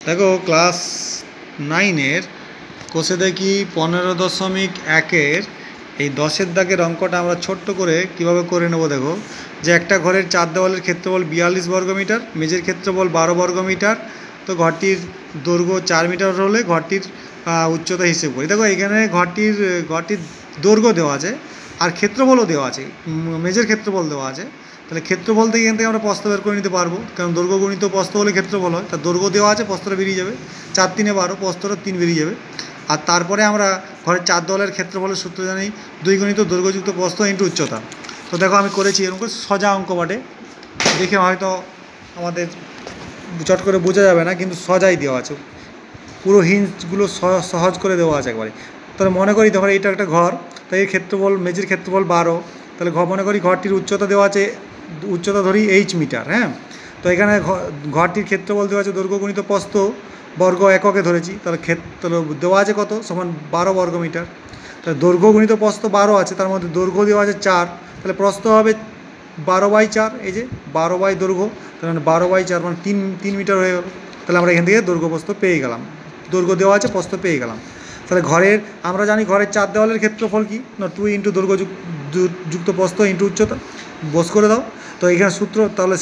দেখো ক্লাস 9-এর কোষে দেখি 15.1-এর এই 10-এর দাগের অঙ্কটা আমরা ছোট্ট করে কিভাবে করে নেব। দেখো যে একটা ঘরের 4 দেওয়ালের ক্ষেত্রফল 42 বর্গমিটার, মেঝের ক্ষেত্রফল 12 বর্গমিটার, তো ঘরটির দৈর্ঘ্য 4 মিটার হলে ঘরটির উচ্চতা হিসেব করি। দেখো এখানে ঘরটির দৈর্ঘ্য দেওয়া আছে আর ক্ষেত্রফলও দেওয়া আছে, মেঝের ক্ষেত্রফল দেওয়া আছে। তাহলে ক্ষেত্রফল থেকে এখান থেকে আমরা প্রস্থ বের করে নিতে পারবো, কারণ দৈর্ঘ্য গুণিত প্রস্থ হলে ক্ষেত্রফল হয়। তার দৈর্ঘ্য দেওয়া আছে, প্রস্থটা বেরিয়ে যাবে, 4 3 12, প্রস্থটা 3 বেরিয়ে যাবে। আর তারপরে আমরা ঘরের 4 দেওয়ালের ক্ষেত্রফলের সূত্র জানি 2 গুণিত দৈর্ঘ্যযুক্ত প্রস্থ ইন্টু উচ্চতা। তো দেখো আমি করেছি এরকম করে সোজা অঙ্ক বাটে, দেখে হয়তো আমাদের চট করে বোঝা যাবে না, কিন্তু সজাই দেওয়া আছে, পুরো হিন্টসগুলো সহজ করে দেওয়া আছে একবারে। তাহলে মনে করি ধরো এটা একটা ঘর, তাই এর ক্ষেত্রফল, মেঝের ক্ষেত্রফল 12, তাহলে মনে করি ঘরটির উচ্চতা দেওয়া আছে, উচ্চতা ধরি h মিটার। হ্যাঁ, তো এখানে ঘরটির ক্ষেত্রফল দেওয়া আছে দৈর্ঘ্য গুণিত প্রস্থ বর্গ এককে ধরেছি, তাহলে দেওয়া আছে কত, সমান 12 বর্গমিটার। তাহলে দৈর্ঘ্য গুণিত প্রস্থ 12 আছে, তার মধ্যে দৈর্ঘ্য দেওয়া আছে 4, তাহলে প্রস্থ হবে 12/4, এই যে 12 বাই দৈর্ঘ্য, তার মানে 12/4 মানে 3 মিটার হয়ে গেল। তাহলে আমরা এখান থেকে দৈর্ঘ্য প্রস্থ পেয়ে গেলাম, দৈর্ঘ্য দেওয়া আছে, প্রস্থ পেয়ে গেলাম। তাহলে আমরা জানি ঘরের 4 দেওয়ালের ক্ষেত্রফল কি না, 2 ইন্টু দৈর্ঘ্য যুক্ত প্রস্থ ইন্টু উচ্চতা, বস করে দাও। তো এখানে সূত্র, তাহলে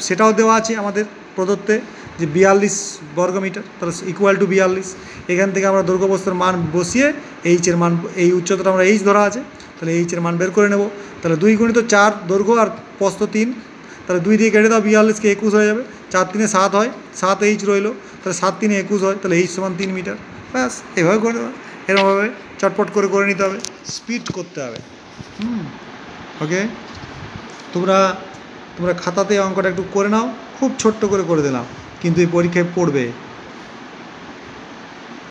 সেটাও দেওয়া আছে আমাদের প্রদত্তে, যে 42 বর্গমিটার, তাহলে ইকুয়াল টু 42। এখান থেকে আমরা দৈর্ঘ্য প্রস্থের মান বসিয়ে এইচের মান, এই উচ্চতাটা আমরা এইচ ধরা আছে, তাহলে এইচের মান বের করে নেব। তাহলে 2 গুণিত 4 দৈর্ঘ্য আর প্রস্থ 3, তাহলে 2 দিয়ে কেটে দাও, 42কে 21 হয়ে যাবে, 4 3 7 হয়, 7 এইচ রইলো, তাহলে 7 3 21 হয়, তাহলে এইচ সমান 3 মিটার। ব্যাস, এভাবে করে দেবে, এরকমভাবে চটপট করে নিতে হবে, স্পিড করতে হবে। ওকে, তোমরা খাতাতে অঙ্কটা একটু করে নাও, খুব ছোট্ট করে দিলাম, কিন্তু এই পরীক্ষায় পড়বে।